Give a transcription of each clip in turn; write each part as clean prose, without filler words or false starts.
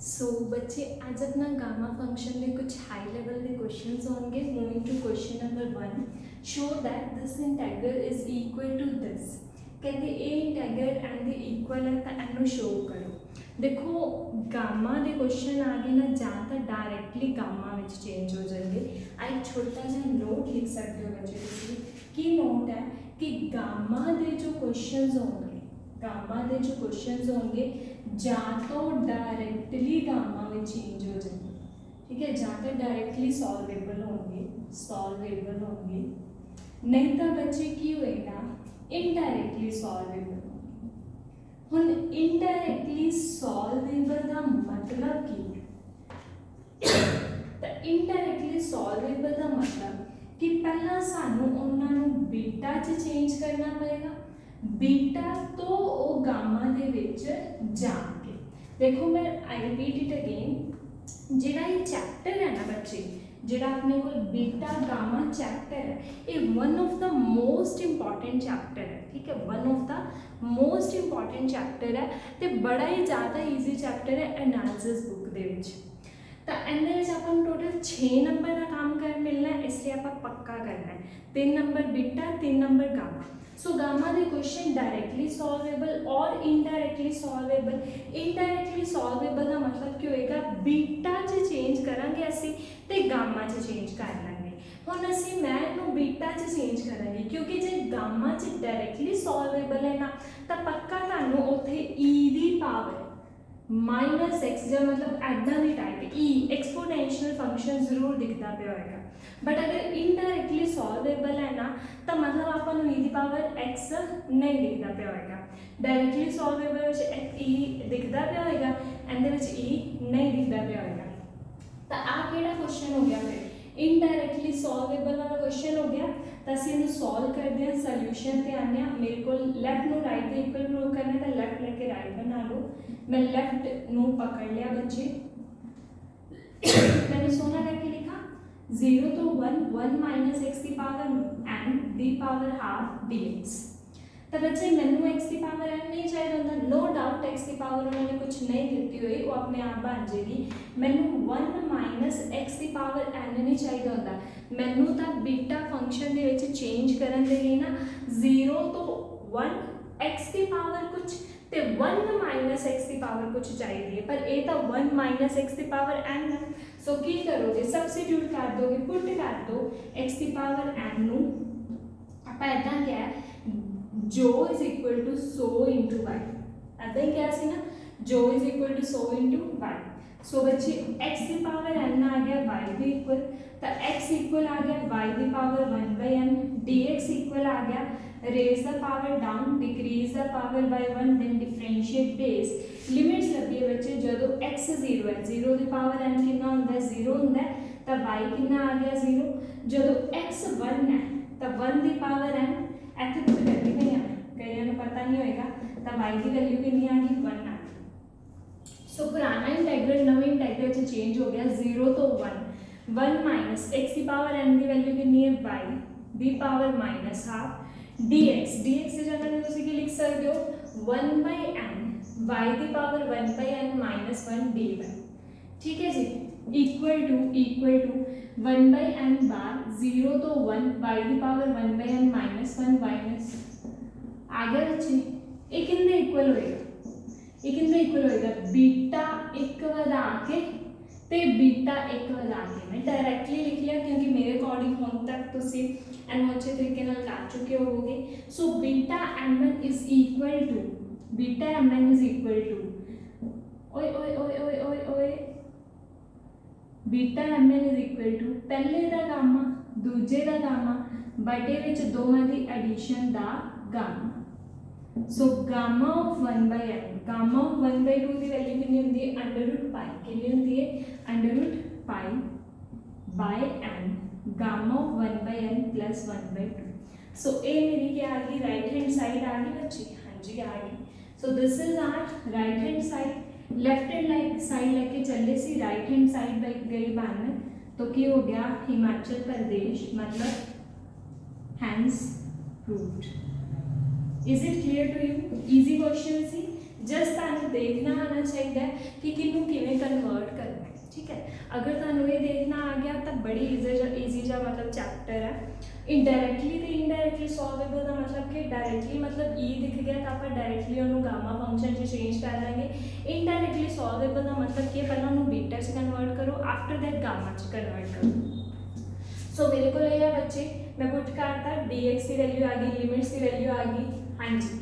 सो बच्चे आज अपना गामा फंक्शन में कुछ हाई लेवल के क्वेश्चंस होंगे। Moving to question number 1, show that this integral is equal to this. कहते ए इंटीग्रल एंड द इक्वल है तो एनू शो करो। देखो गामा के क्वेश्चन आ गए ना, ਜਾਂ ਤਾਂ डायरैक्टली गामा में चेंज हो जाएंगे। आ एक छोटा सा नोट लिख सकते हो बच्चे तुसीं की नोट है कि गामा के जो क्वेश्चंस होंगे, गामा के जो क्वेश्चंस होंगे ਜਾਂ तो डायरैक्टली गामा में चेंज हो जाएंगे, ठीक है, ਜਾਂ तो डायरैक्टली सॉल्वेबल होंगे, नहीं तो बच्चे की होएगा इनडायरैक्टली सॉल्वेबल। हुण इनडायरैक्टली सॉल्वेबल का मतलब की, तो इनडायरैक्टली सॉल्वेबल का मतलब कि पहला सानू उन्होंने बीटा च चेंज करना पड़ेगा, बीटा तो वो गामा दे विच जाके। देखो मैं आई रिपीट इट अगेन, जिहड़ा ये चैप्टर है ना बच्चे, जिहड़ा अपने को बीटा गामा चैप्टर है, ये one of the most important chapter है, ठीक है, one of the most important chapter है तो बड़ा ही ज़्यादा ईजी चैप्टर है एनालिसिस बुक दे विच। तो इहदे विच आपां नूं टोटल 6 नंबर का काम कर मिलना है, इसलिए आपां पक्का करना है 3 number beta 3 number gamma. So gamma के क्वेश्चन डायरैक्टली सॉल्वेबल और इनडायरैक्टली सॉल्वेबल। इनडायरैक्टली सॉल्वेबल का मतलब की होएगा बीटा च चेंज करांगे असीं ते गामा च चेंज कर लांगे। हुण असीं मैं इहनूं बीटा च चेंज करांगे क्योंकि जे गामा च डायरैक्टली सॉल्वेबल है ना तो पक्का तुहानूं उत्थे ई दी पावर -x जो मतलब ऐदा दी टाइप ई एक्सपोनेंशियल फंक्शन जरूर दिखता पे होएगा। बट अगर इनडायरैक्टली सॉल्वेबल है ना तो मतलब आपको ई दी पावर x नहीं दिखता पे होएगा। डायरैक्टली सॉल्वेबल विच ई दिखता पे होएगा, एंड विच ई नहीं दिखता पे होएगा। तो आ केड़ा क्वेश्चन हो गया फिर इनडायरैक्टली सॉल्वेबल वाला क्वेश्चन हो गया। तो असीं इहनूं सॉल्व करते हैं, सोल्यूशन ते आने हैं। मेरे को लैफ्ट नूं राइट दे इक्वल प्रूव करना है तो लैफ्ट लेके राइट बना लो। मैं लैफ्ट नूं पकड़ लिया बच्चे, मैंने सोना करके लिखा 0 तो 1 1 माइनस एक्स की power n the power half dx। तो बच्चे मैनू एक्स की पावर एन नहीं चाहिए होता, नो डाउट एक्स की पावर उन्होंने कुछ नहीं दी हुई, वो अपने आप बन जाएगी। मैनू 1 माइनस एक्स की पावर एन नहीं चाहिए होता, मैनू तो बीटा फंक्शन के चेंज करने के लिए ना 0 तो 1 एक्स की पावर कुछ तो 1 माइनस एक्स की पावर कुछ चाहिए, पर ये तो 1 माइनस एक्स की पावर एन है। सो की करोगे, सब्सिट्यूट कर दोगे, पुट कर दो एक्स की पावर एन नू आप इदा क्या है जो is equal to 100 into y, ऐदा ही क्या सी ना, जो is equal to 100 into y. So बच्चे एक्स की पावर एन आ गया वाई भी इक्वल, तो एक्स इक्वल आ गया वाई की पावर 1/n, dx इक्वल आ गया raise the power down decrease the power by 1 then differentiate base. Limits लभी है बच्चे जो x 0 है, 0 की पावर n कितना होंदा है 0 होंदा है, तो y कितना आ गया 0। जो x 1 है तो 1 की पावर n इत्थे कुछ करनी नहीं है, कईयां नूं पता नहीं होएगा, तो y की वैल्यू कितनी आ गई 1 आ गई। सो पुराना इंटीग्रल नवे इंटीग्रल से चेंज हो गया 0 तो 1 माइनस एक्स की पावर n की वैल्यू कितनी है y the power minus half dx की जगह में तुम लिख सकते हो 1/n y की पावर 1/n माइनस 1 dy, ठीक है जी, इक्वल टू 1/n बार 0 तो 1 y की पावर 1/n माइनस 1 माइनस आ गया बच्चे। ये कितने इक्वल होएगा, ये कितने इक्वल होएगा बीटा 1 वधा के ते बीटा 1 वधा के। मैं डायरैक्टली लिख लिया क्योंकि मेरे अकॉर्डिंग हुण तक तुसीं एनू अच्छे तरीके नाल कर चुके होवोगे। So beta mn is equal to ओए ओए ओए ओए ओए ओए beta mn is equal to पहले दा गामा दूजे दा गामा बटे विच दोवां दी एडिशन दा gamma. So gamma of 1/n, gamma of 1/2 की वैल्यू कितनी होती है √पाई, कितनी होती है √pi by n, gamma of 1/n plus 1/2। सो ए मेरी क्या आ गई राइट हैंड साइड आ गई बच्ची, हाँ जी आ गई। So this is our right hand side, left hand side लेके चले सी राइट हैंड साइड गई बन, तो क्या हो गया हिमाचल प्रदेश मतलब hence proved. Is it clear to you? Easy question सी जस्ट तुहानू देखना आना चाहिए कि किनू किवें कन्वर्ट करना है, ठीक है। अगर तुहानू ये देखना आ गया तो बड़ी ईजी जा मतलब चैप्टर है। इनडायरैक्टली तो इनडायरैक्टली सॉल्वेबल का मतलब कि डायरैक्टली मतलब ई दिख गया तो आप डायरैक्टली उन्होंने गामा फंक्शन से चेंज कर लेंगे। इनडायरैक्टली सॉल्वेबल का मतलब कि पहले उन्होंने बीटा से कन्वर्ट करो, आफ्टर दैट गामा च कन्वर्ट करो। सो मेरे को है बच्चे मैं पुट करता dx की वैल्यू आ गई, लिमिट्स की वैल्यू आ गई। हाँ जी,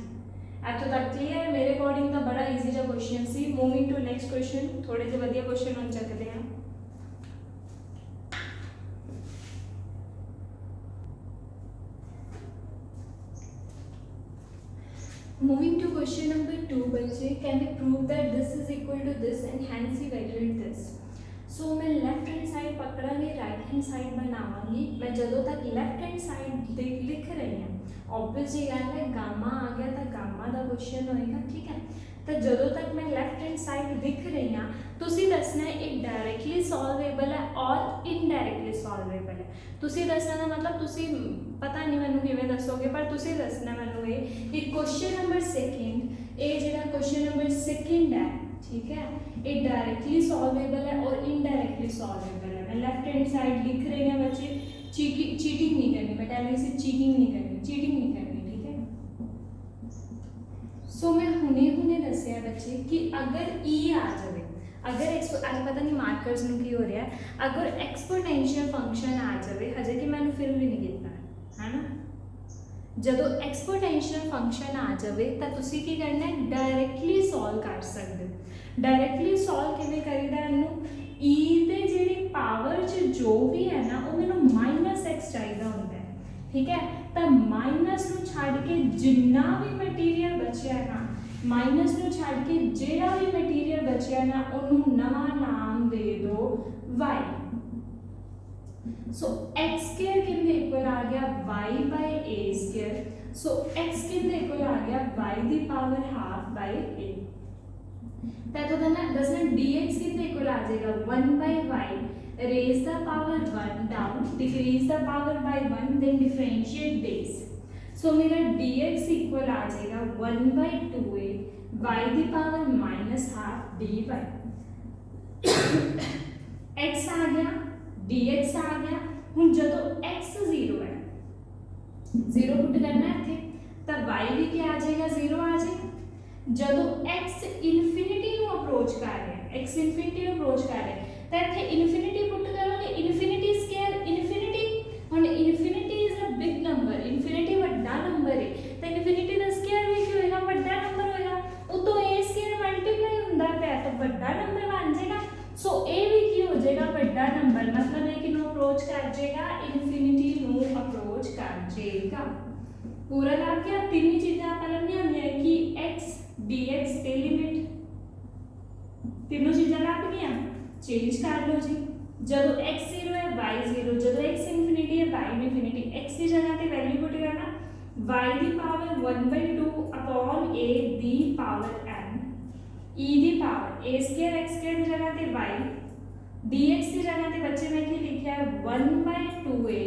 इतों तक क्लीयर है। मेरे अकॉर्डिंग तो बड़ा ईजी जा क्वेश्चन सी। मूविंग टू नैक्सट क्वेश्चन, थोड़े से वधिया क्वेश्चन हम चकते हैं। Moving to question number 2 बच्चे, can we prove that this is equal to this and hence evaluate this? So मैं लेफ्ट हैंड साइड पकड़ांगी, राइट हैंड साइड बनावांगी। मैं जदों तक लेफ्ट हैंड साइड लिख रही हूँ ऑब्वियसली गल है गामा आ गया तो गामा का क्वेश्चन होएगा, ठीक है। तो जदों तक मैं लेफ्ट हैंड साइड लिख रही हाँ तुसी दसना है एक डायरैक्टली सॉल्वेबल है और इनडायरैक्टली सॉल्वेबल है। तुसी दसना का मतलब तुसी पता नहीं मैनू किवें दसोगे पर तुसी दसना मैनू ये कि क्वेश्चन नंबर सेकंड ये जिहड़ा क्वेश्चन नंबर सेकंड है, ठीक है, ये डायरैक्टली सॉल्वेबल है और इनडायरैक्टली सॉल्वेबल है। मैं लेफ्ट हैंड साइड लिख रही हूँ बच्चे, चीटिंग नहीं करनी, मैं टेलिंग से चीटिंग नहीं करनी, चीटिंग नहीं करनी, ठीक है। सो मैं हुने दसिया बच्चे कि अगर ई आ जाए, अगर आज पता नहीं मार्कर्स में की हो रहा है, अगर एक्सपोनेंशियल फंक्शन आ जाए हजे कि मैंने फिर भी नहीं कितना है ना, जदों एक्सपोनेंशियल फंक्शन आ जाए तो तुसी की करना है डायरैक्टली सॉल्व कर सकते हो। डायरैक्टली सॉल्व किवें करीदा इनू, ई दे जिहड़ी पावर च जो भी है ना वो मैनू -x चाहिए होंदा है, ठीक है। तो माइनस नू छड्ड के जिन्ना भी मटीरियल बचिया ना, माइनस नू छड्ड के जिहड़ा भी मटीरियल बचिया ना उन्होंने नवा नाम दे दो y। सो x स्क्वायर कितने इक्वल आ गया y बाय a स्क्वायर। सो x कितने इक्वल आ गया y the power half by a। तो दसना dx कितने इक्वल आ जाएगा 1 by y raise the power 1 down, decrease the power by 1, then differentiate base। so मेरा dx इक्वल आ जाएगा 1 by 2a y the power minus half dy। x आ गया, dx आ गया। हुण जदों x 0 है, 0 पुट करना है तो y भी क्या आ जाएगा 0 आ जाएगा। जदों x इनफिनिटी को अप्रोच कर रहा है, x इनफिनिटी को अप्रोच कर रहा है तो इत्थे इनफिनिटी पुट करोगे, इनफिनिटी स्क्वायर इनफिनिटी, हुण infinity is a big number, infinity बड़ा नंबर है तो इनफिनिटी का स्क्वायर भी की होएगा बड़ा नंबर होएगा, उतो a स्क्वायर मल्टीप्लाई हुंदा पिया तो बड़ा नंबर बन जाएगा। सो a भी की हो जाएगा बड़ा नंबर, मतलब ये किनू अप्रोच कर जाएगा, इनफिनिटी नू अप्रोच कर जाएगा। पूरा लग गया। तीन चीज़ां पढ़नी होंदियां कि x dx ते लिमिट, तीनों चीज़ां लग गई, चेंज कर लो जी। जदों x 0 है y 0, जदों x इनफिनिटी है y इनफिनिटी, x की जगह पे वैल्यू पुट करना y the power 1/2 upon a दी power n, e the power a square x square की जगह पे y, dx की जगह पे बच्चे में क्या लिखा है 1/2a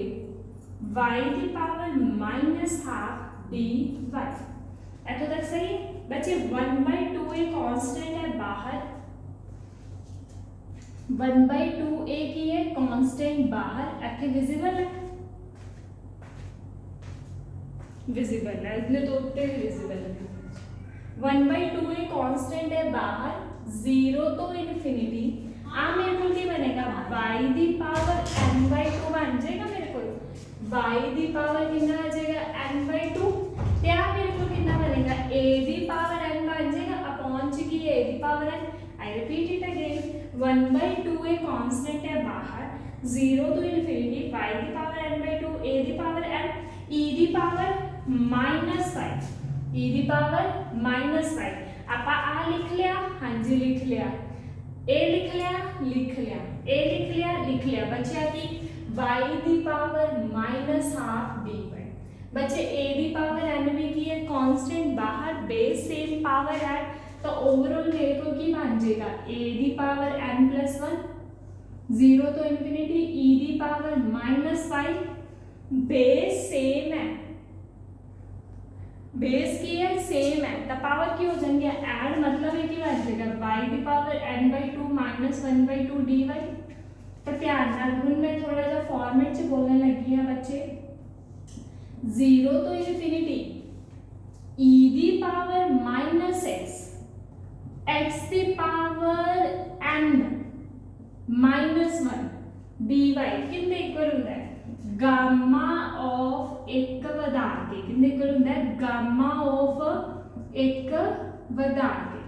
y the power minus half dy। इतों तक सही बच्चे। 1/2a कांस्टेंट है बाहर, 1/2a की है कांस्टेंट बाहर, इतने विजिबल है, विजिबल है, इतने तो उत्ते विजिबल है। 1/2a कांस्टेंट है बाहर, 0 तो इनफिनिटी, आ मेरे को क्या बनेगा y दी पावर n/2 बन जाएगा मेरे को, y दी पावर कितना आ जाएगा n/2, क्या मेरे को कितना बनेगा a दी पावर n बन जाएगा अपॉन च की a दी power n। I repeat it again, 1/2a constant है बाहर, 0 तो infinity, y the power n/2 a दी power n, e the power -5, e the power -5। आपा आ लिख लिया, हाँ जी लिख लिया, a लिख लिया, लिख लिया, a लिख लिया, लिख लिया। बच्चा की y the power -half dy। बच्चे a दी पावर n भी की है कांस्टेंट बाहर, बेस सेम पावर है तो ओवरऑल मेरे को की बन जाएगा a दी पावर n+1, 0 तो infinity, e the power -5, base same है बेस की है सेम है तो पावर की हो जाएंगे ऐड, मतलब है कि बन जाएगा y the power n/2 minus 1/2 dy। तो ध्यान नाल हुण मैं थोड़ा जा फॉर्मेट च बोलने लगी हां बच्चे, 0 तो इनफिनिटी e दी पावर माइनस x दी पावर n माइनस 1 dy किंदे इक्वल हुंदा है गामा ऑफ एक वधा के, किंदे इक्वल हुंदा है गामा ऑफ एक वधा के।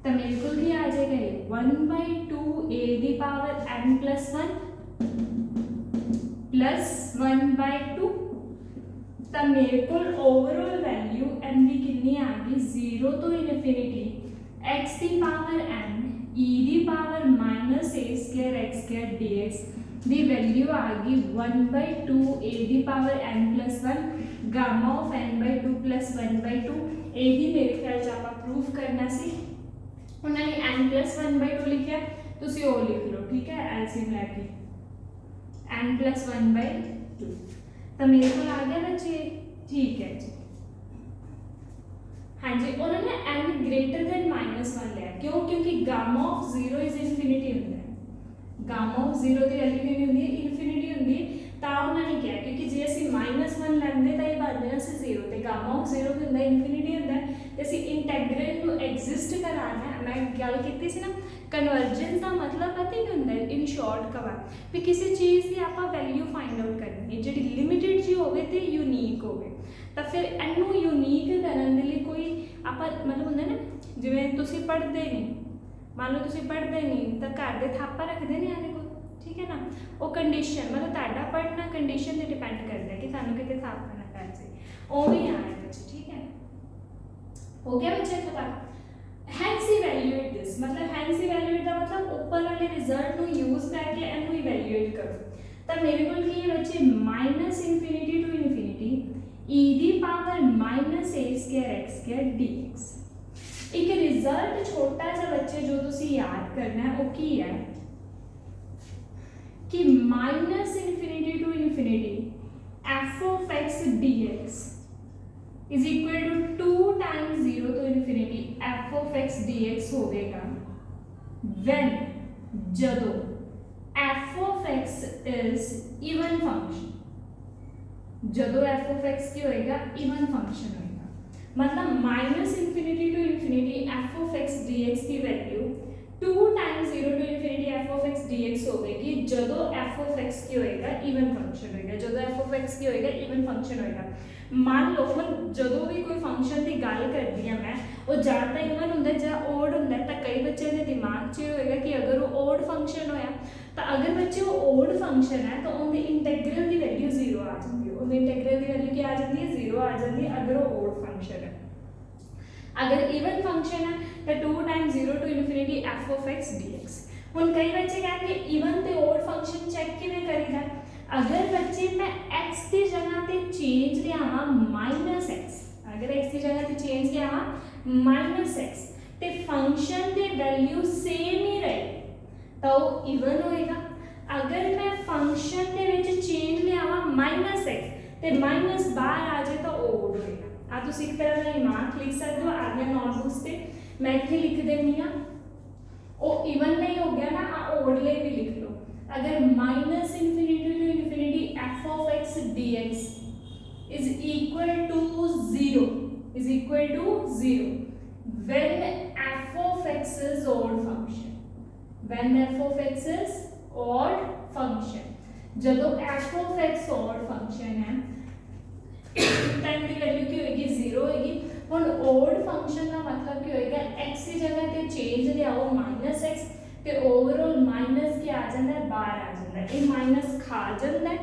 तो मेरे को भी आ जाएगा ये 1/2 a दी पावर n प्लस 1 प्लस 1/2। तो मेरे को ओवरऑल वैल्यू n की कितनी आ गई 0 तो इनफिनिटी x दी power n e the power minus a square x square dx दी वैल्यू आ गई 1/2 a दी power n plus 1 gamma of n/2 plus 1/2। ए भी मेरे ख्याल से आप प्रूफ करना सी, उन्होंने n प्लस 1/2 लिखा, तुसी ओ लिख लो, ठीक है, एलसीएम लैके n प्लस 1/2। तो मेरे को आ गया बच्चे, ठीक है जी। हाँ जी, उन्होंने n ग्रेटर देन -1 लिया, क्यों? क्योंकि गामा ऑफ 0 इज इनफिनिटी होता है, गामा ऑफ 0 की वैल्यू कितनी होती है इनफिनिटी होती है। ਤਾਂ ਉਹਨਾਂ ਨੇ ਕਿਹਾ क्योंकि जे ਅਸੀਂ -1 ਲੈਂਦੇ ਤਾਂ ਇਹ ਬਣ ਜਾਣਾ ਸੀ 0 ਤੇ ਗਾਮਾ ਆਫ 0 ਵੀ ਹੁੰਦਾ ਇਨਫਿਨਿਟੀ ਹੁੰਦਾ ਤੇ ਅਸੀਂ ਇੰਟੈਗਰਲ ਨੂੰ ਐਗਜ਼ਿਸਟ ਕਰਾਣਾ ਹੈ। ਮੈਂ ਗੱਲ ਕੀਤੀ ਸੀ ਨਾ ਕਨਵਰਜੈਂਸ ਦਾ ਮਤਲਬ ਪਤਾ ਕੀ ਹੁੰਦਾ ਹੈ ਇਨ ਸ਼ਾਰਟ ਕਵਾ ਵੀ ਕਿਸੇ ਚੀਜ਼ ਦੀ ਆਪਾਂ ਵੈਲਿਊ ਫਾਈਂਡ ਆਊਟ ਕਰਨੀ ਹੈ ਜਿਹੜੀ ਲਿਮਿਟਿਡ ਜੀ ਹੋਵੇ ਤੇ ਯੂਨੀਕ ਹੋਵੇ। ਤਾਂ ਫਿਰ ਇਹਨੂੰ ਯੂਨੀਕ ਕਰਨ ਦੇ ਲਈ ਕੋਈ ਆਪਾਂ ਮਤਲਬ ਹੁੰਦਾ ਨਾ ਜਿਵੇਂ ਤੁਸੀਂ ਪੜ੍ਹਦੇ ਨਹੀਂ, ਮੰਨ ਲਓ ਤੁਸੀਂ ਪੜ੍ਹਦੇ ਨਹੀਂ ਤਾਂ ਘਰ ਦੇ ਥਾਪਾ ਰੱਖਦੇ ਨੇ ਆਦੇ ਕੋਲ, ठीक है ना, वो कंडीशन मतलब ताड़ा पढ़ना कंडीशन पे डिपेंड करता है कि थानू कितने साफ करना कर से ओ भी आ है बच्चे, ठीक है, हो गया बच्चे पता। हैंस इवैल्यूएट दिस मतलब हैंस इवैल्यूएट का मतलब ऊपर वाले रिजल्ट नु यूज करके इनू इवैल्यूएट करो। तो मेरे को की है बच्चे minus infinity to infinity e the power minus a square x square dx। एक रिजल्ट छोटा सा बच्चे जो तुसी याद करना है वो की है कि minus infinity to infinity F of x d x is equal to 2 times 0 तो infinity F of x d x होगा व्हेन जदों f of x is even function, जदों एफ ऑफ एक्स की होएगा इवन फंक्शन होएगा, मतलब minus infinity to infinity F of x d x की value 2 times 0 to infinity F of x dx होगी जदों एफ ऑफ एक्स की होएगा इवन फंक्शन होएगा, जदों एफ ऑफ एक्स की होएगा इवन फंक्शन होएगा। मान लो हम जदों भी कोई फंक्शन की गल करदी हां मैं वो जां तां इवन हुंदा जां ओड हुंदा, तां कई बच्चे दे दिमाग 'च होएगा कि अगर वो ओड फंक्शन होया तां अगर बच्चे वो ओड फंक्शन है तो उनदी इंटीग्रल की वैल्यू 0 आ जाती है, उनदी इंटीग्रल की वैल्यू क्या आ जाती है 0 आ जाती है अगर वो ओड फंक्शन है। अगर इवन फंक्शन है तो 2 times 0 to infinity F of x dx। हुण कई बच्चे कहेंगे इवन ते ओड फंक्शन चेक किवें करीदा, अगर बच्चे मैं x की जगह ते चेंज लियावां -x, अगर x की जगह ते चेंज लियावां -x ते फंक्शन दी वैल्यू सेम ही रहे तो इवन होएगा। अगर मैं फंक्शन दे विच चेंज लियावां -x ते माइनस बाहर आ जाए तो ओड होएगा। आप तुम एक तरह का रिमार्क लिख सकते हो आपने नोटबुक्स पे, मैं इतने लिख देनी हाँ वो इवन नहीं हो गया ना, ओडले भी लिख लो। अगर minus infinity to infinity F of x d x is equal to 0 is equal to 0 when f of x is odd function, when f of x is odd function, जब f of x odd function है time की value की होगी 0 होगी। हुण odd function का मतलब क्या होएगा x की जगह ते चेंज लियाओ -x ते ओवरऑल माइनस क्या आ जाता है बाहर आ जाता है, ये माइनस खा जाता है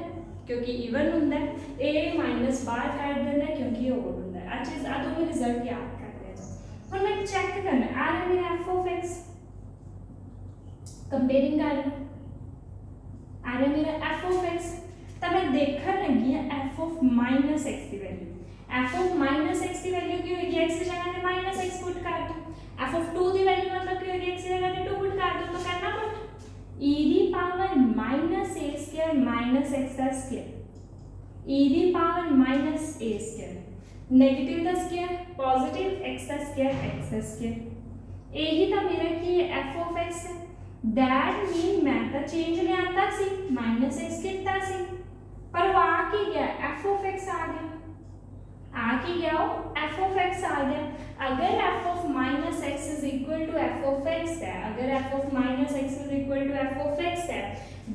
क्योंकि इवन होंदा है, ये माइनस बाहर काट देता है क्योंकि ये ओड होंदा है। अच्छा आ दो रिजल्ट याद कर लिया। हुण मैं चेक करना आ रहा मेरा f ऑफ x कंपेयरिंग करना आ रहा मेरा f ऑफ x तो मैं देखने लगी है f ऑफ -x की वैल्यू, f ऑफ -x की वैल्यू की होगी x की जगह पे -x पुट कर दो, f ऑफ 2 की वैल्यू मतलब की होगी x की जगह पे 2 पुट कर दो, तो करना put e the power -a square -x का square e the power -a square negative का स्क्वायर पॉजिटिव एक्स का स्क्वायर एक्स का स्क्वायर यही तो मेरा की एफ ऑफ एक्स है दैट मीन मैं तो चेंज लिया सी माइनस एक्स कितना सी पर वो आ की गया एफ ऑफ एक्स आ गया आ की गया एफ ऑफ एक्स आ गया अगर F of minus x is equal to F of x है अगर F of minus x is equal to F of x है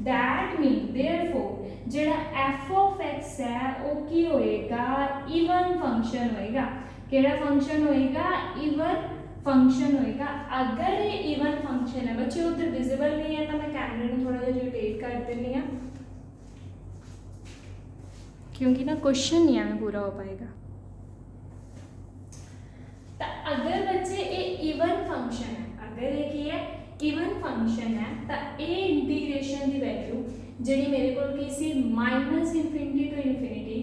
दैट मीन देयरफॉर जेड़ा एफ ऑफ एक्स है वो की होएगा इवन फंक्शन होएगा केड़ा फंक्शन होएगा इवन फंक्शन होएगा अगर ये इवन फंक्शन है बच्चे उधर विजिबल नहीं है तो मैं कैमरे में थोड़ा जिहा रोटेट कर देनी है क्योंकि ना क्वेश्चन नहीं है पूरा हो पाएगा तो अगर बच्चे ये इवन फंक्शन है अगर ये की है इवन फंक्शन है तो ये इंटीग्रेशन की वैल्यू जी मेरे को सी minus infinity to infinity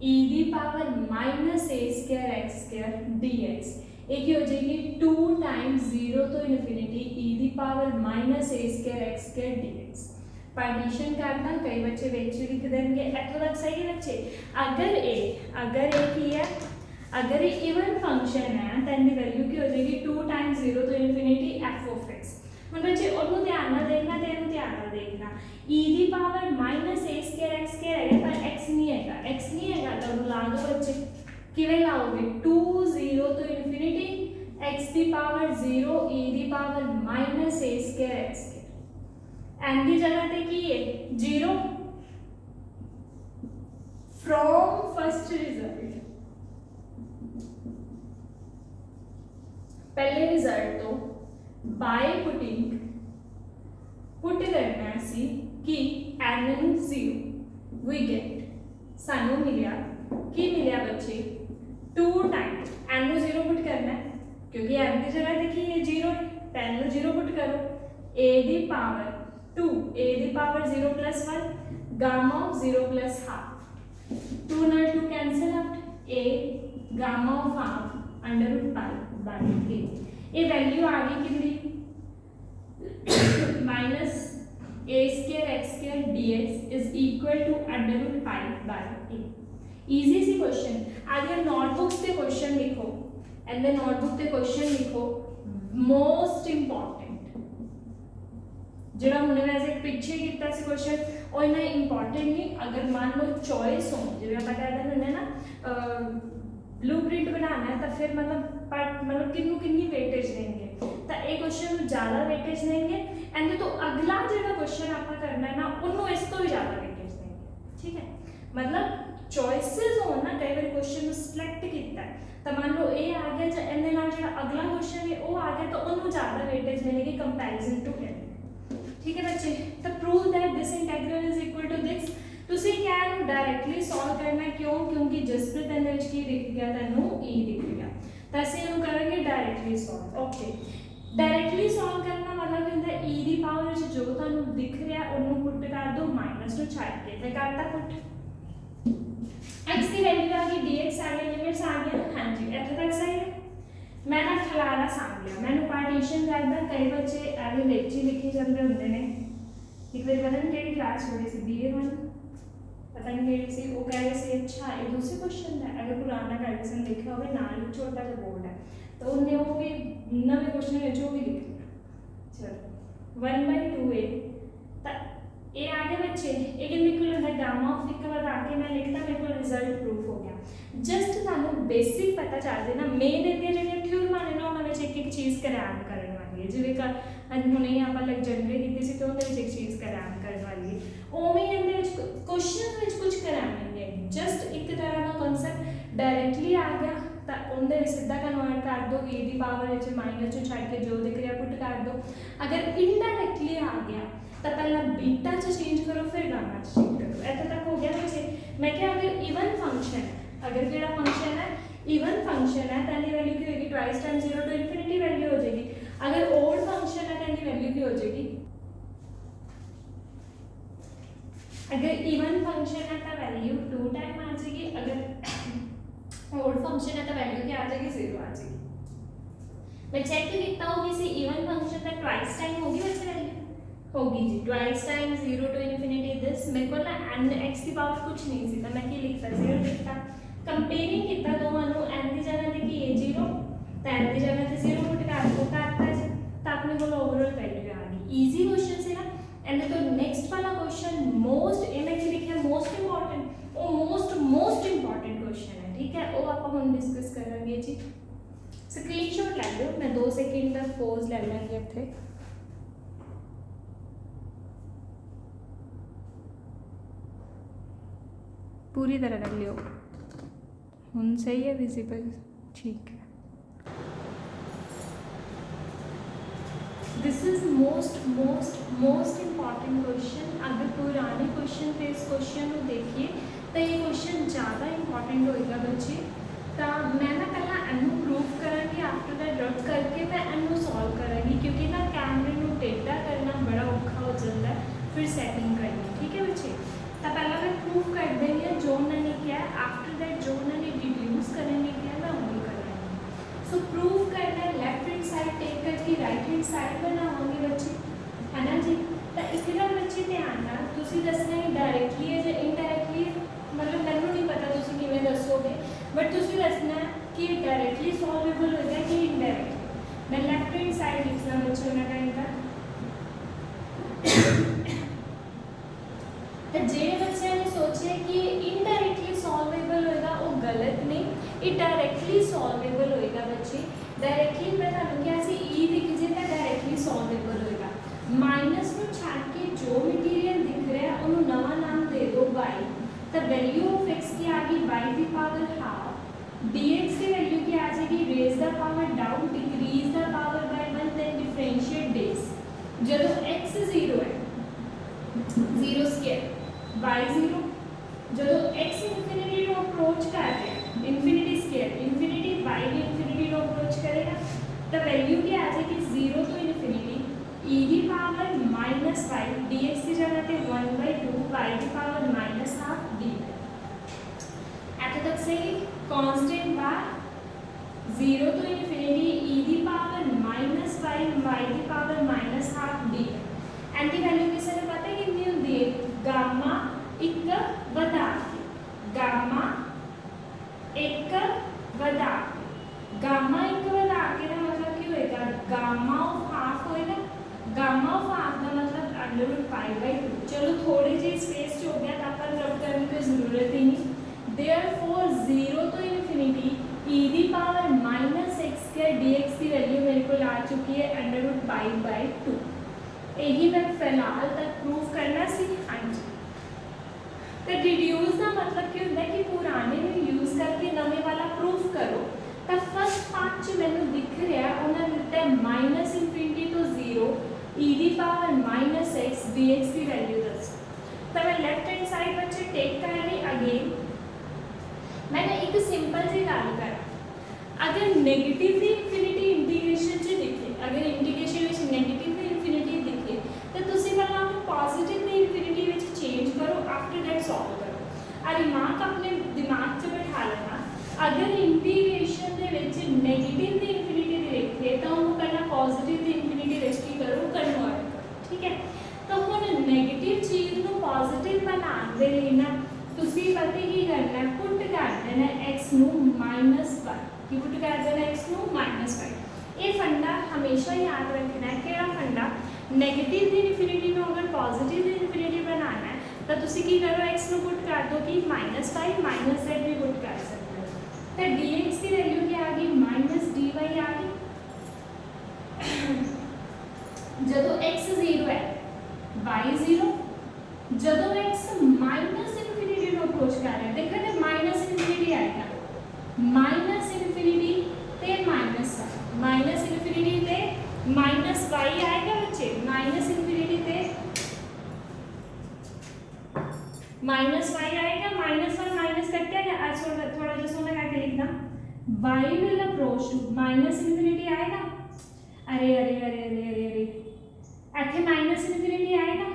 e the power minus a square x square d x एक हो जाएगी 2 टाइम्स 0 तो infinity e the power minus a square x square d x partition करना कई बच्चे बेच लिख देंगे इतना तक सही है बच्चे अगर ए की है अगर ये इवन फंक्शन है तो इनकी वैल्यू की हो जाएगी 2 टाइम्स 0 तो इनफिनिटी एफ ऑफ एक्स हम बच्चे उन्होंने ध्यान ना देखना तो इन्होंने ध्यान ना देखना e the power minus a square x square है पर एक्स नहीं है तो ला दो बच्चे किवें लाओगे 2 0 तो infinity x the power 0 e the power minus a square x square n की जगह पे की है 0 फ्रॉम फर्स्ट रिजल्ट पहले रिजल्ट तो बाय पुट करना सी कि एन नू 0 वी गेट सानू मिलिया की मिलिया बच्चे 2 टाइम्स एन नू 0 पुट करना है क्योंकि एन की जगह देखिए ये 0 है एन नू 0 पुट करो ए दी पावर 2 ए दी power 0 plus 1 gamma of 0 plus half 2 ना 2 cancel out a gamma of half under root pi by a ये वैल्यू आ गई कितनी minus a square x square dx is equal to under root pi by a easy सी question आगे notebooks पे question लिखो एंड द नोटबुक पे क्वेश्चन लिखो मोस्ट इंपॉर्टेंट जेड़ा हमने वैसे पीछे किया सी क्वेश्चन और इतना इंपॉर्टेंट नहीं अगर मान लो चॉइस हो जिवें आप कहते हैं ना ब्लूप्रिंट बनाना है तो फिर मतलब किन्नी वेटेज देंगे तो ये क्वेश्चन ज़्यादा वेटेज देंगे एंड तो अगला जो क्वेश्चन आप करना है ना उन्होंने इस तो भी ज़्यादा वेटेज देंगे ठीक है मतलब चॉइसेस हो ना कई बार क्वेश्चन सिलेक्ट किया है तो मान लो ये आ गया जो अगला क्वेश्चन है वो आ गया तो उन्होंने ज़्यादा वेटेज मिलेगी कंपैरिजन टू एन ठीक है बच्चे तो prove that this integral is equal to this ਤੁਸੀਂ क्या ਨੂੰ डायरेक्टली सॉल्व करना क्यों क्योंकि जसप्रीत ਦੇ ਵਿੱਚ ਕੀ ਦਿਖ ਗਿਆ ਤੁਹਾਨੂੰ e ਦਿਖ ਗਿਆ ਤਾਂ ਅਸੀਂ ਇਹਨੂੰ ਕਰਾਂਗੇ directly solve okay directly solve करना मतलब ਹੁੰਦਾ e ਦੀ ਪਾਵਰ ਵਿੱਚ ਜੋ ਤੁਹਾਨੂੰ ਦਿਖ ਰਿਹਾ ਉਹਨੂੰ ਪੁੱਟ ਕਰ ਦਿਓ ਮਾਈਨਸ ਨੂੰ ਛੱਡ ਕੇ ਤੇ ਕਰਤਾ ਪੁੱਟ x ਦੀ ਵੈਲਿਊ ਆ ਗਈ dx ਆ ਗਈ ਲਿਮਿਟਸ ਆ ਗਈਆਂ ਹਾਂਜੀ ਇੱਥੇ ਤੱਕ ਸਹੀ ਹੈ ਮੈਂ ਨਾ ਖਲਾਰਾ ਸਾਂਭ ਲਿਆ ਮੈਨੂੰ ਪਾਰਟੀਸ਼ਨ ਕਰਦਾ ਕਈ ਬੱਚੇ ਐਵੇਂ ਵਿੱਚ ਹੀ ਲਿਖੇ ਜਾਂਦੇ ਹੁੰਦੇ ਨੇ ਇੱਕ ਵਾਰ ਪਤਾ ਨਹੀਂ ਕਿਹੜੀ ਕਲਾਸ ਹੋ ਰਹੀ ਸੀ BA1 पता नहीं मेरी सी वो कह रहे थे अच्छा ये दूसरे क्वेश्चन है अगर पुराना गाइडेंस देखा होगा नाल छोटा सा बोर्ड है तो उन्हें वो भी नवे क्वेश्चन है जो भी लिख चलो 1/2a ये आगे बच्चे एक निकल होता गामा ऑफ एक बार आके मैं लिखता मेरे को रिजल्ट प्रूफ हो गया जस्ट थानू बेसिक पता चल देना मेन इतने जो थ्योरम ने ना उन्होंने एक चीज़ कराम करने वाली है जिवें का हुणे आप लेक्चर की थी तो उन्हें एक चीज़ कराम करने वाली है उवें इहदे क्वेश्चन में कुछ कराएंगे जस्ट एक तरह का कॉन्सैप्ट डायरेक्टली आ गया तो उनके सीधा कन्वर्ट कर दो e की पावर माइनस चो छड़ के जो दिख रहा पुट कर दो अगर इनडायरेक्टली आ गया तो पहला बीटा चेंज करो फिर गामा चेंज करो इतना तक हो गया बच्चे मैं क्या अगर इवन फंक्शन है अगर केड़ा फंक्शन है इवन फंक्शन है तो वैल्यू की होगी twice time 0 to infinity value हो जाएगी अगर ओड फंक्शन है तो वैल्यू की हो जाएगी अगर इवन फंक्शन है तो वैल्यू 2 टाइम आ जाएगी अगर ओड फंक्शन है तो वैल्यू क्या आ जाएगी 0 आ जाएगी मैं चेक किया होगी सी इवन फंक्शन का ट्वाइस टाइम होगी वैसे वैल्यू होगी जी twice time 0 to infinity this मेरे को ना n x की पावर कुछ नहीं सी तो मैं क्या लिखता 0 लिखता कंपेयरिंग किया दोनों एन की जगह पे की 0 तो एन की जगह पे 0 पुट कर दो करता जी तो अपने को ओवरऑल वैल्यू आ गई। ईजी क्वेश्चन से ना। एंड तो नेक्स्ट वाला क्वेश्चन मोस्ट ये मैं लिखा मोस्ट इंपॉर्टेंट वो मोस्ट इंपॉर्टेंट क्वेश्चन है ठीक है वो आप हम डिस्कस करेंगे जी। स्क्रीनशॉट ले लो मैं 2 सेकंड तक पॉज ले लेंगे इतने पूरी तरह कर लियो हुन सही है विजिबल ठीक है। This is most important question. अगर पुराने क्वेश्चन पे इस क्वेश्चन को देखिए तो ये क्वेश्चन ज़्यादा इंपॉर्टेंट होएगा बच्चे। तो मैं ना पहला एनू प्रूफ करांगी आफ्टर दैट रब करके मैं एनू सॉल्व करांगी क्योंकि ना कैमरे में टेढ़ा करना बड़ा औखा हो जाता है फिर सेटिंग करनी ठीक है बच्चे। तो पहला मैं प्रूफ कर देंगे जो उन्होंने किया आफ्टर दैट जो उन्होंने डिड्यूस करने किया मैं वही करांगी। सो प्रूफ करना है लेफ्ट हैंड साइड टेक करके राइट हैंड साइड बनाओगे बच्चे है ना जी। तो एक ना बच्चे ध्यान ना तुसी दसना है डायरेक्टली है या इनडायरेक्टली मतलब मैंने नहीं पता तुसी किवें दसोगे बट तुसी दसना है कि डायरेक्टली सॉल्वेबल हो जाए कि इनडायरेक्टली। मैं लेफ्ट हैंड साइड लिखना बच्चों ने टाइम का तो जे बच्चे ने सोचे कि इनडायरेक्टली सॉल्वेबल होएगा वो गलत नहीं ये डायरेक्टली सॉल्वेबल होएगा बच्चे। डायरेक्टली मैं थानू क्या सी ई दिख जे तो डायरेक्टली सॉल्वेबल होएगा। माइनस ਨੂੰ ਛੱਡ के जो मटीरियल दिख रहा है उन्होंने नवा नाम दे दो y तो वैल्यू ऑफ x की आ गई y की पावर हाफ dx की वैल्यू की आ जाएगी raise the power down decrease the power by 1 then differentiate this जब x 0 है 0 स्क्वायर y 0 जो x इंफिनिटी को अप्रोच कर रहा है इंफिनिटी स्क्वायर इंफिनिटी y भी इंफिनिटी को अप्रोच करेगा तो वैल्यू की आ जाएगी 0 तो इंफिनिटी e की पावर माइनस वाई dx की जगह पे 1/2 y की पावर माइनस हाफ dy। ऐसे तक सही कांस्टेंट बार 0 तो इंफिनिटी e की पावर माइनस वाई y की power minus half dy। N की वैल्यू किसी ने पता है कितनी होती है गामा एक वधा गामा एक वधा गामा एक वधा के ना मतलब क्या होएगा गामा ऑफ हाफ होएगा गामा ऑफ हाफ का मतलब √π/2। चलो थोड़ी जी स्पेस हो गया तो अपन रब करने की जरूरत ही नहीं। देयरफॉर 0 तो इंफिनिटी e की पावर -x² dx की वैल्यू मेरे को आ चुकी है √π/2। यही मैं फिलहाल तक प्रूफ करना सी। हाँ जी तो डिड्यूस का मतलब क्या होता है कि पुराने में यूज करके नवे वाला प्रूफ करो। तो फर्स्ट पार्ट च मैंने दिख रहा उन्होंने दिता है माइनस इंफिनिटी तो 0 e की पावर -x dx की वैल्यू दस। तो मैं लेफ्ट हैंड साइड बच्चे टेक कर ली अगेन मैंने एक सिंपल सी गल करा अगर नेगेटिव इंफिनिटी इंटीग्रेशन च दिखे अगर इंटीग्रेशन में नेगेटिव इंफिनिटी दिखे तो तुसी पहला पॉजिटिव इंफिनिटी में चेंज करो आफ्टर दैट सॉल्व करो। आ दिमाग अपने दिमाग च बैठा लेना अगर इंटीग्रेशन दे विच नेगेटिव दी इंफिनिटी दिखे तो उन्होंने पहला पॉजिटिव दी इंफिनिटी विच की करो कन्वर्ट करो ठीक है। तो हुण नेगेटिव चीज़ को पॉजिटिव बनाने दे लई ना तुसी पता की करना पुट कर देना x नू -y की पुट कर देना x नू -y। ये फंडा हमेशा याद रखना है कि फंडा नेगेटिव दी इंफिनिटी को अगर पॉजिटिव दी इंफिनिटी बनाना है तो तुसी की करो x नू पुट कर दो कि -y -z भी पुट कर सकते हो। तो dx की वैल्यू क्या आ गई -dy आ गई जदों x 0 है y 0 जदों x माइनस इंफिनिटी को अप्रोच कर रहा है देखो तो माइनस इंफिनिटी आएगा माइनस इंफिनिटी ते माइनस इंफिनिटी ते -y आएगा बच्चे माइनस इंफिनिटी ते -y आएगा -1 माइनस कट गया आज थोड़ा जो सोना करके लिखना y will approach to minus infinity आएगा अरे अरे अरे अरे अरे अरे ऐसे माइनस इंफिनिटी आएगा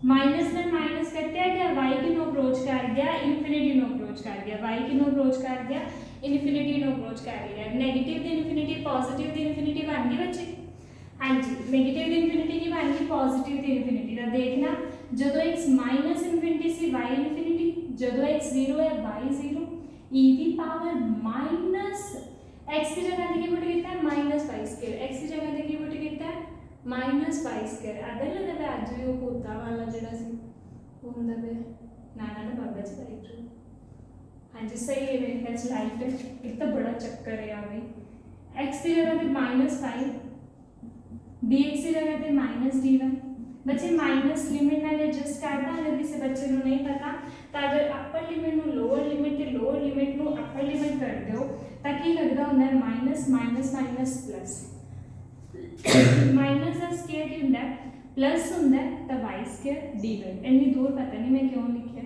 माइनस में माइनस कटिया गया y की नो अप्रोच कर गया इंफिनिटी नो अप्रोच कर गया y की नो अप्रोच कर गया इंफिनिटी नो अप्रोच कर गया। नेगेटिव दी इंफिनिटी पॉजिटिव दी इंफिनिटी बन गई बच्चे। हाँ जी नेगेटिव दी इंफिनिटी की बन गई पॉजिटिव दी इंफिनिटी का देखना जदों x माइनस इंफिनिटी सी y इंफिनिटी जदों x 0 है y 0 ई दी पावर माइनस एक्स की जगह ते की पुट किया है माइनस वाई स्क्वायर, एक्स की जगह ते की पुट किया है माइनस वाई स्क्वायर। अदर लगा पे अज भी वो भूतां वाला जिहड़ा सी होंदा पे ना बाबा जी वाहिगुरू। हाँ जी सही है मेरे ख्याल लाइफ एक तो बड़ा चक्कर है यहाँ भाई। एक्स की जगह पे माइनस फाइव, डी एक्स की जगह पे माइनस डी वाई। बच्चे माइनस लिमिट नाल एडजस्ट करता, अगर किसी बच्चे को नहीं पता तो अगर अपर लिमिट नु लोअर लिमिट ते लोअर लिमिट नु अपर लिमिट कर दो तो की लगदा हुंदा है minus minus minus plus. Minus का स्क्वायर की हुंदा है प्लस हुंदा है तो वाई स्क्वायर डी वाई। इतनी दूर पता नहीं मैं क्यों लिखा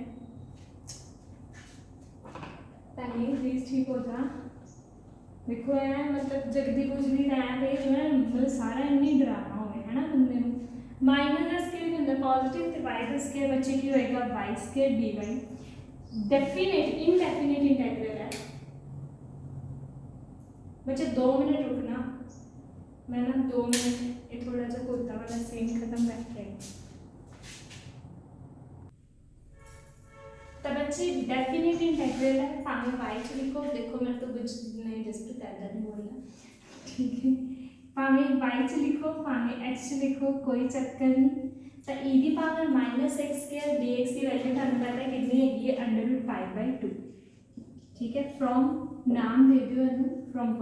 ताकि प्लीज ठीक हो जा। देखो है मतलब जगदी कुजदी रैम पे जो है मतलब सारा इन्नी डराना हो गया है ना बंदे को। माइनस का स्क्वायर होता है पॉजिटिव तो वाई का स्क्वायर बच्चे की होएगा y square d y. Definite indefinite integral है बच्चे। 2 मिनट रुकना, मैं ना 2 मिनट ये थोड़ा सा कुर्ता वाला सीन खत्म करके आई। तो बच्चे डेफिनेट इंटीग्रल है, भावे वाई च लिखो, देखो मैं तो कुछ नहीं जस्ट ऐसा नहीं बोलना ठीक है। भावे वाई च लिखो भावे एक्स च लिखो कोई चक्कर नहीं। तो ई दी power minus x square d x की वैल्यू थानू पता है कितनी हैगी है अंडर रूट पाई बाई 2। ठीक है फ्रॉम नाम दे दो इनू फ्रॉम 1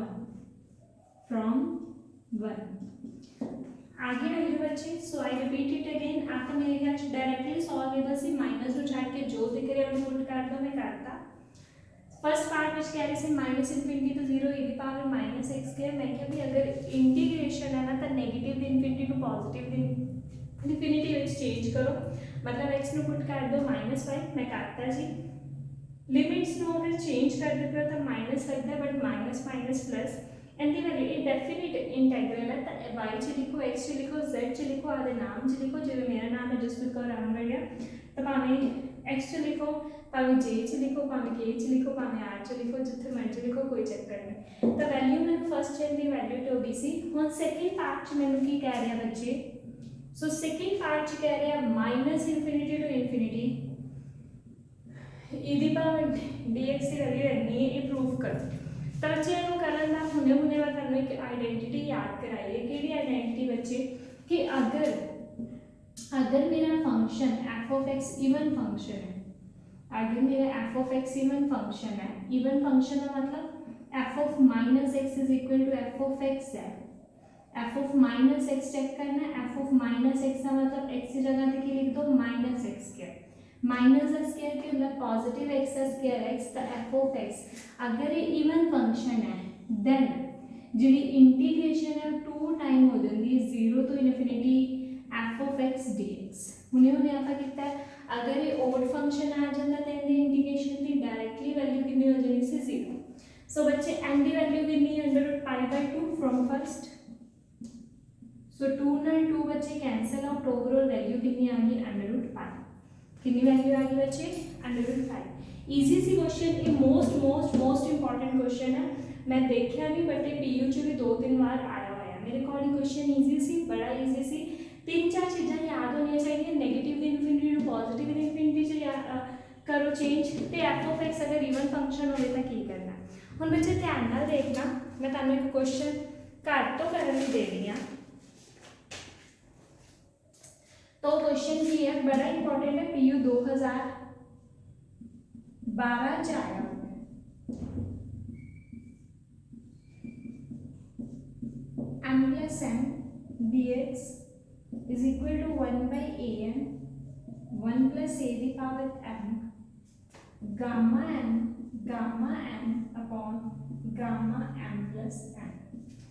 आगे रहिए बच्चे। सो आई रिपीट इट अगेन, आप मेरे ख्याल से डायरेक्टली सॉल्वेबल से माइनस को छाड़ के जो दिख रहा है पुट कर दो, मैं करता। फर्स्ट पार्ट में कह रहे थे minus infinity to zero e the power minus x square. मैं क्या भी अगर इंटीग्रेशन है ना तो negative infinity to positive infinity में चेंज करो, मतलब एक्स नु पुट कर दो माइनस वाई, मैं करता जी। लिमिट्स नु अगर चेंज कर देते हो तो माइनस लगता है but minus minus plus and the value ये डेफिनेट इंटीग्रल है। तो वाई च लिखो एक्स च लिखो जेड च लिखो आदे नाम च लिखो, जिवें मेरा नाम है जसप्रीत कौर रामगढ़िया तो भावें एक्स च लिखो भावें जे च लिखो भावें के च लिखो भावें आर च लिखो जिथे मर्जी लिखो कोई चक्कर नहीं। तो वैल्यू मैंने फर्स्ट चेन की वैल्यू तो दी सी। हुण सैकेंड पार्ट च मैंने की कह रहा बच्चे। सो सैकेंड पार्ट च कह रहा minus infinity to infinity e the power d x की वैल्यू इतनी है, ये प्रूव करो। तो बच्चे इन्हों करन दा हुणे हुणे मैं तुहानूं एक आइडेंटिटी याद कराइए। किहड़ी आइडेंटिटी बच्चे कि अगर मेरा function f of x even function है, अगर मेरा f of x even function है, इवन फंक्शन का मतलब f of minus x is equal to F of x है। F of minus x check करना है, एफ ऑफ माइनस एक्स का मतलब एक्स की जगह पे लिख दो माइनस एक्स स्क्वायर। माइनस का स्क्वायर के मतलब पॉजिटिव एक्स का स्क्वायर एक्स तो एफ ऑफ एक्स अगर ये इवन फंक्शन है देन जी इंटीग्रेशन है 2 टाइम हो जाती है 0 to infinity F of x d x. हुणे हुणे आप किया है अगर ये ओड फंक्शन आ जाता तो इनकी इंटीग्रेशन की डायरेक्टली वैल्यू कितनी हो जानी सी 0। सो बच्चे एन की वैल्यू कितनी under root pi by 2 from first. So 2 नाल 2 बच्चे कैंसल आउट, ओवरऑल वैल्यू कितनी आ गई अंडर रूट पाई। कितनी वैल्यू आ गई बच्चे अंडर रूट 5। इजी सी क्वेश्चन, ये most most most important question है। मैं देखा नहीं बट ये पीयू च भी 2-3 बार आया हुआ है। मेरे अकॉर्डिंग क्वेश्चन इजी सी, बड़ा इजी सी। 3-4 चीज़ें याद होनी चाहिए। Negative infinity to positive infinity से करो चेंज। तो एफ ऑफ एक्स अगर इवन फंक्शन हो तो की करना। हुण बच्चे ध्यान नाल देखना, मैं तुहानूं एक क्वेश्चन घट तो करन लई दे रही हाँ। तो क्वेश्चन की है बड़ा इंपॉर्टेंट है, पीयू 2012 च आया m plus m dx is equal to 1 by am 1 plus a the power m gamma m upon gamma m plus m।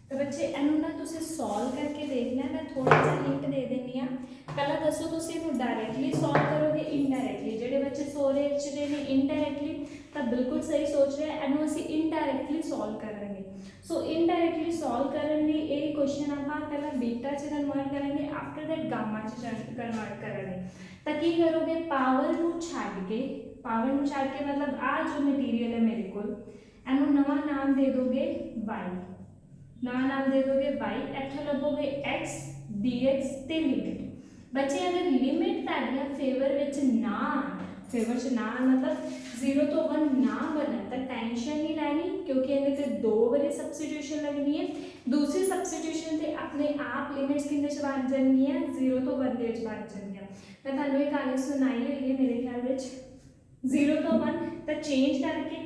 तो बच्चे इनू ना तुसीं सॉल्व करके देखना। मैं थोड़ा सा हिंट दे देनी हाँ। पहला दसो तुसीं इनू डायरेक्टली सॉल्व करोगे इनडायरेक्टली। जिहड़े बच्चे सोरे च ने इनडायरेक्टली तो बिल्कुल सही सोच रहे हैं, इनू असीं इनडायरेक्टली सॉल्व करेंगे। सो इनडायरेक्टली सॉल्व करने लिए ये क्वेश्चन आप पहला बीटा च कन्वर्ट करेंगे, आफ्टर दैट गामा च कन्वर्ट करेंगे। तो की करोगे पावर नू छड्ड के, पावर नू छड्ड के मतलब आ जो मटीरियल है मेरे को इनू नवा नाम दे दोगे वाई, नवा नाम दे दोगे वाई। इत्थों लभोगे एक्स डी एक्स ते लिमिट। बच्चे अगर लिमिट तुहाडियां फेवर विच ना फेवर च ना मतलब 0 तो 1 ना बने तो टेंशन नहीं लैनी क्योंकि इन्हें ते 2 बारी सबस्टिट्यूशन लगनी है। दूसरी सबस्टिट्यूशन ते अपने आप लिमिट्स किंदे च बन जानी है 0 तो 1 दे च बन जानी है। मैं थानू एक कहानी सुनाई हुई है मेरे ख्याल में 0 तो 1 तो चेंज करके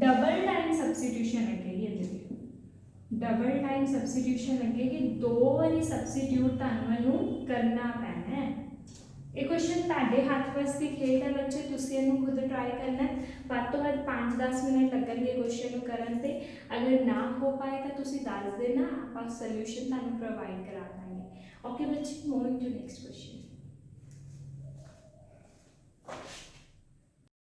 डबल टाइम सबस्टिट्यूशन लगेगी इहदे डबल टाइम सबस्टिट्यूशन लगेगी 2 बारी सबस्टिट्यूट थानू करना पैना है। ये क्वेश्चन ताड़े हाथ बस की खेड है बच्चे तुसी इहनू खुद ट्राई करना है वध तो वध 5-10 मिनट लगणगे क्वेश्चन नू करन ते अगर ना हो पाए तो तुसी दस देना आपां सोल्यूशन थानू प्रोवाइड करा देंगे। ओके बच्चे मूविंग टू नेक्स्ट क्वेश्चन।